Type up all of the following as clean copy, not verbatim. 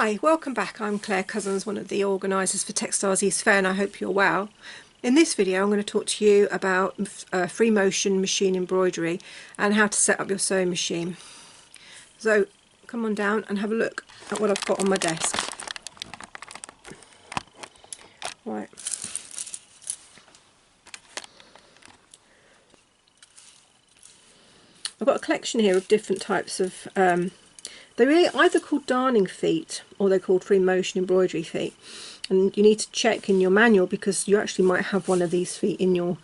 Hi, welcome back. I'm Claire Cousins, one of the organisers for Textiles East Fair, and I hope you're well. In this video I'm going to talk to you about free motion machine embroidery and how to set up your sewing machine. So come on down and have a look at what I've got on my desk. Right. I've got a collection here of different types of they're either called darning feet or they're called free motion embroidery feet, and you need to check in your manual because you actually might have one of these feet in your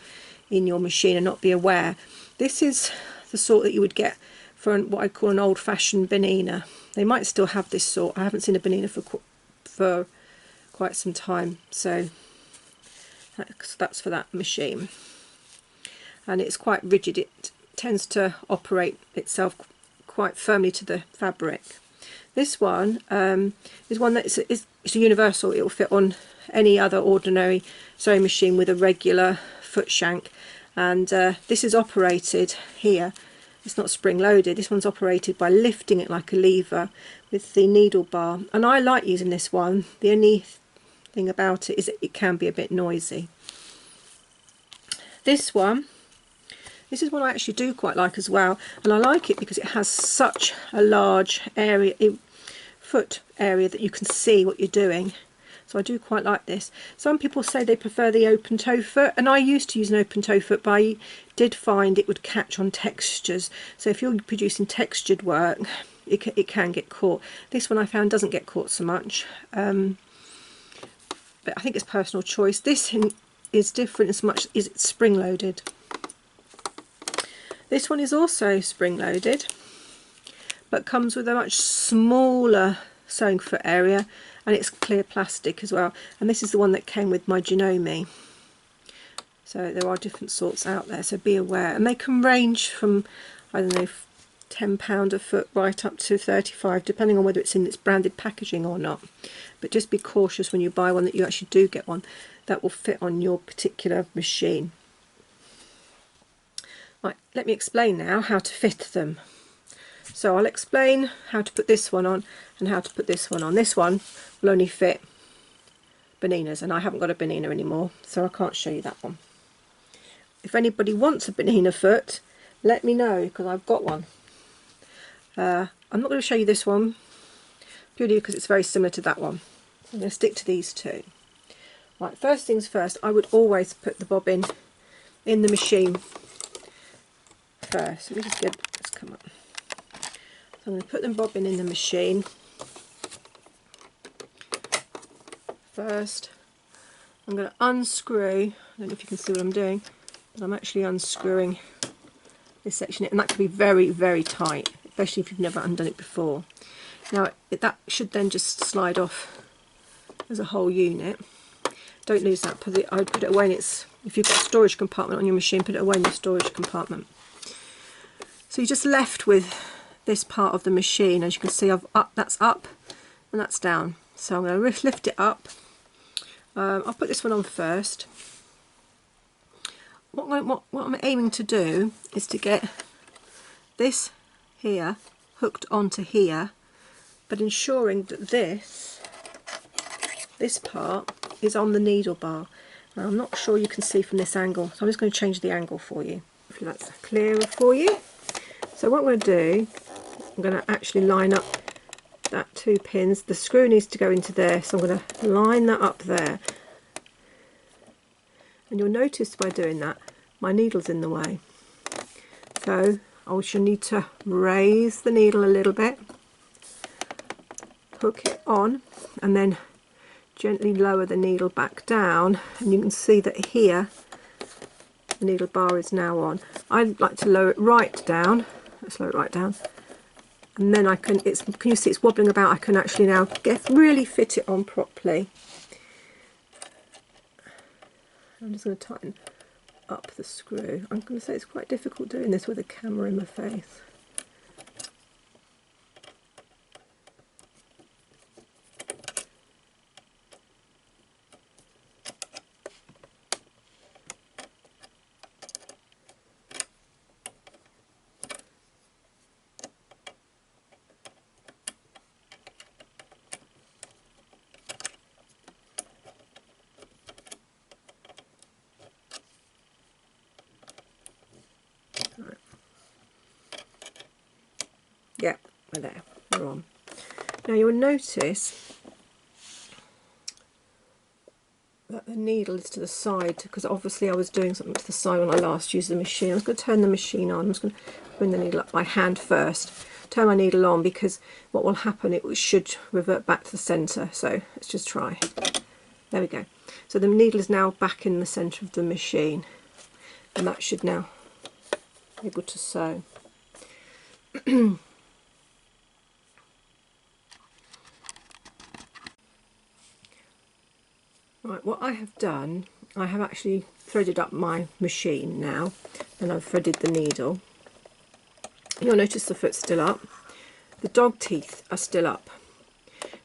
machine and not be aware. This is the sort that you would get for what I call an old-fashioned banina. They might still have this sort. I haven't seen a banina for quite some time, so that's for that machine, and it's quite rigid. It tends to operate itself quite firmly to the fabric. This one is one that is a universal. It will fit on any other ordinary sewing machine with a regular foot shank, and this is operated here. It's not spring loaded. This one's operated by lifting it like a lever with the needle bar, and I like using this one. The only thing about it is that it can be a bit noisy. This is one I actually do quite like as well, and I like it because it has such a large area, foot area, that you can see what you're doing. So I do quite like this. Some people say they prefer the open toe foot, and I used to use an open toe foot, but I did find it would catch on textures. So if you're producing textured work, it can get caught. This one I found doesn't get caught so much, but I think it's personal choice. This is different as much as it's spring loaded. This one is also spring loaded, but comes with a much smaller sewing foot area, and it's clear plastic as well. And this is the one that came with my Janome. So there are different sorts out there, so be aware. And they can range from, I don't know, £10 a foot right up to 35, depending on whether it's in its branded packaging or not. But just be cautious when you buy one that you actually do get one that will fit on your particular machine. Right, let me explain now how to fit them. So I'll explain how to put this one on and how to put this one on. This one will only fit baninas, and I haven't got a banina anymore, so I can't show you that one. If anybody wants a banina foot, let me know, because I've got one. I'm not going to show you this one purely because it's very similar to that one. I'm going to stick to these two. Right, first things first, I would always put the bobbin in the machine first. Let me just get this come up. So I'm going to put the bobbin in the machine first. I'm going to unscrew, I don't know if you can see what I'm doing, but I'm actually unscrewing this section, and that can be very, very tight, especially if you've never undone it before. Now that should then just slide off as a whole unit. Don't lose that. I would put it away in its, if you've got a storage compartment on your machine, put it away in the storage compartment. So you're just left with this part of the machine. As you can see, that's up and that's down. So I'm going to lift it up. I'll put this one on first. What I'm aiming to do is to get this here hooked onto here, but ensuring that this part is on the needle bar. Now, I'm not sure you can see from this angle, so I'm just going to change the angle for you, if that's clearer for you. So what I'm going to do, I'm going to actually line up that 2 pins. The screw needs to go into there, so I'm going to line that up there. And you'll notice by doing that, my needle's in the way. So I shall need to raise the needle a little bit, hook it on, and then gently lower the needle back down, and you can see that here the needle bar is now on. I like to lower it right down. Let's lower it right down, and then can you see it's wobbling about? I can actually now really fit it on properly. I'm just going to tighten up the screw. I'm going to say it's quite difficult doing this with a camera in my face. There, they're on. Now you'll notice that the needle is to the side, because obviously I was doing something to the side when I last used the machine. I was going to turn the machine on. I'm just going to bring the needle up by hand first. Turn my needle on, because what will happen, it should revert back to the centre. So let's just try. There we go. So the needle is now back in the centre of the machine, and that should now be able to sew. Right, what I have done, I have actually threaded up my machine now, and I've threaded the needle. You'll notice the foot's still up. The dog teeth are still up.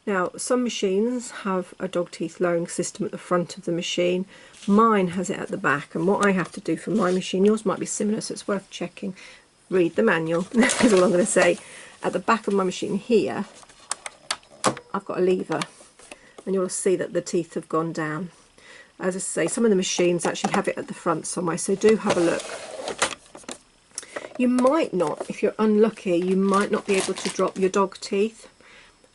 Now, some machines have a dog teeth lowering system at the front of the machine. Mine has it at the back, and what I have to do for my machine, yours might be similar, so it's worth checking. Read the manual, is all I'm going to say. At the back of my machine here, I've got a lever, and you'll see that the teeth have gone down. As I say, some of the machines actually have it at the front somewhere, so do have a look. You might not, if you're unlucky, you might not be able to drop your dog teeth,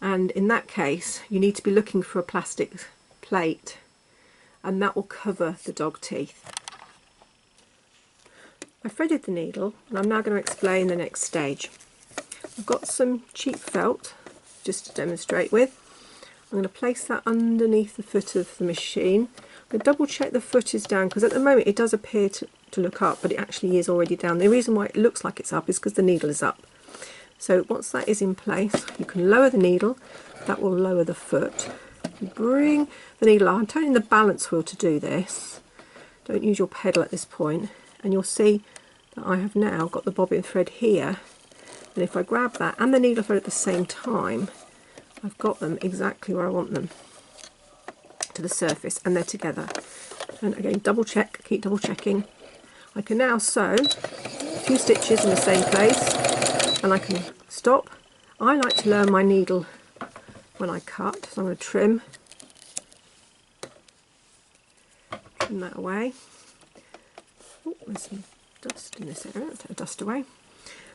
and in that case you need to be looking for a plastic plate, and that will cover the dog teeth. I threaded the needle, and I'm now going to explain the next stage. I've got some cheap felt just to demonstrate with. I'm going to place that underneath the foot of the machine. I'm going to double check the foot is down, because at the moment it does appear to look up, but it actually is already down. The reason why it looks like it's up is because the needle is up. So once that is in place, you can lower the needle. That will lower the foot. You bring the needle up. I'm turning the balance wheel to do this. Don't use your pedal at this point, and you'll see that I have now got the bobbin thread here, and if I grab that and the needle thread at the same time, I've got them exactly where I want them, to the surface, and they're together. And again, double check, keep double checking. I can now sew a few stitches in the same place, and I can stop. I like to lower my needle when I cut, so I'm going to trim that away. Oh, there's some dust in this area. I'll take the dust away,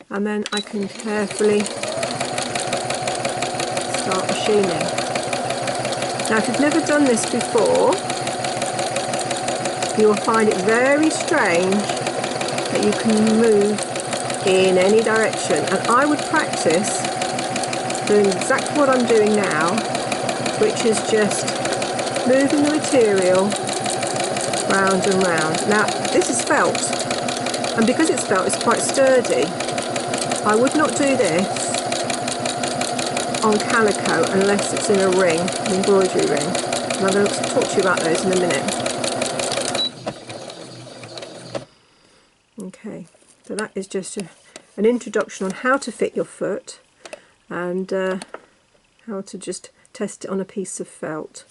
and then I can carefully start machining. Now, if you've never done this before, you will find it very strange that you can move in any direction, and I would practice doing exactly what I'm doing now, which is just moving the material round and round. Now, this is felt, and because it's felt, it's quite sturdy. I would not do this on calico unless it's in a ring, an embroidery ring, and I'm going to talk to you about those in a minute. Okay, so that is just an introduction on how to fit your foot, and how to just test it on a piece of felt.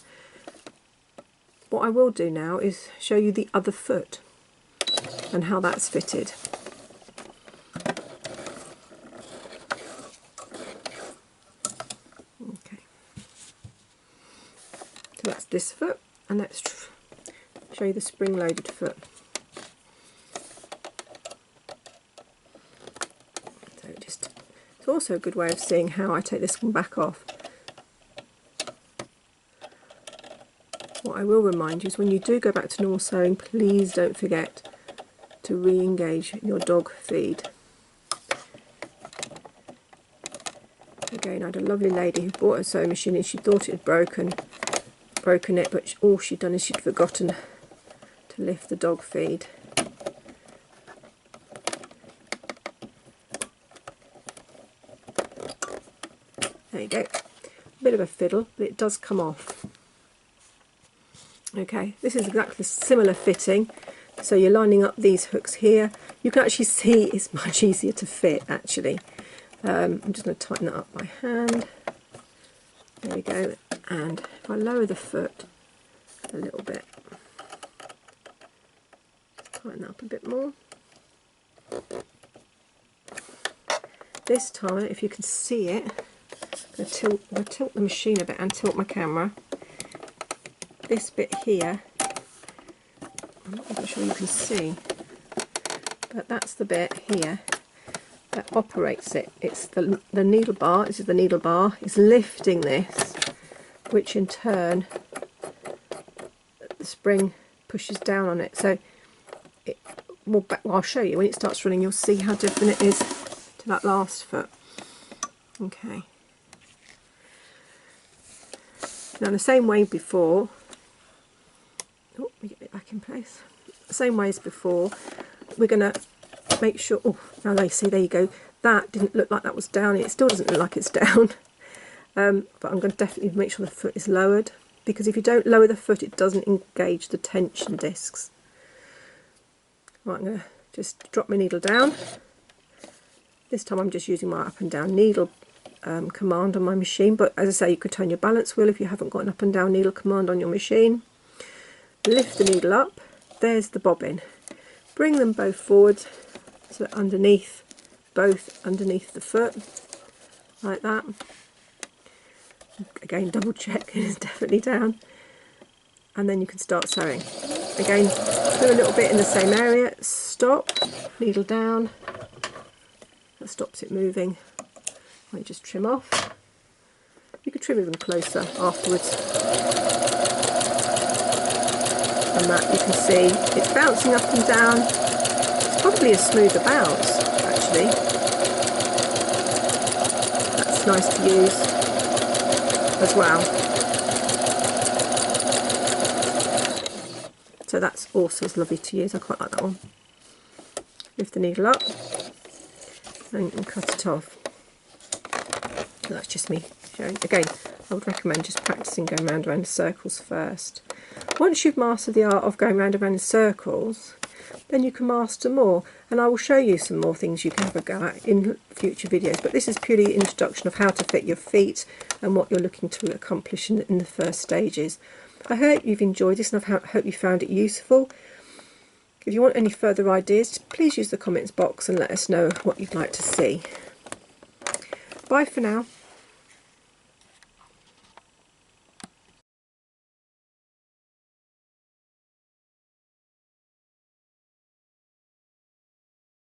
What I will do now is show you the other foot and how that's fitted. Okay, so that's this foot, and let's show you the spring-loaded foot. So it's also a good way of seeing how I take this one back off. What I will remind you is when you do go back to normal sewing, please don't forget to re-engage your dog feed. Again, I had a lovely lady who bought a sewing machine and she thought it had broken it, but all she'd done is she'd forgotten to lift the dog feed. There you go. A bit of a fiddle, but it does come off. Okay, this is exactly similar fitting. So you're lining up these hooks here. You can actually see it's much easier to fit, actually. I'm just going to tighten that up by hand. There we go. And if I lower the foot a little bit, tighten that up a bit more. This time, if you can see it, I'm going to tilt the machine a bit and tilt my camera. This bit here, I'm not even sure you can see, but that's the bit here that operates it. It's the needle bar. This is the needle bar. It's lifting this, which in turn the spring pushes down on it. So it will I'll show you when it starts running. You'll see how different it is to that last foot. Okay. Now the same way before. Oh, let me get it back in place. The same way as before. We're going to make sure. Oh, now they see. There you go. That didn't look like that was down. It still doesn't look like it's down. But I'm going to definitely make sure the foot is lowered, because if you don't lower the foot, it doesn't engage the tension discs. Right, I'm going to just drop my needle down. This time I'm just using my up and down needle command on my machine, but as I say, you could turn your balance wheel if you haven't got an up and down needle command on your machine. Lift the needle up. There's the bobbin. Bring them both forward, so underneath, both underneath the foot, like that. Again, double check it's definitely down, and then you can start sewing. Again, do a little bit in the same area. Stop, needle down. That stops it moving. I just trim off. You could trim even closer afterwards. And that you can see it's bouncing up and down. It's probably a smoother bounce actually. That's nice to use as well. So that's also lovely to use. I quite like that one. Lift the needle up and you can cut it off. That's just me showing. Again, I would recommend just practicing going round and round in circles first. Once you've mastered the art of going round and round in circles, then you can master more, and I will show you some more things you can have a go at in future videos. But this is purely an introduction of how to fit your feet and what you're looking to accomplish in the first stages. I hope you've enjoyed this, and I hope you found it useful. If you want any further ideas, please use the comments box and let us know what you'd like to see. Bye for now.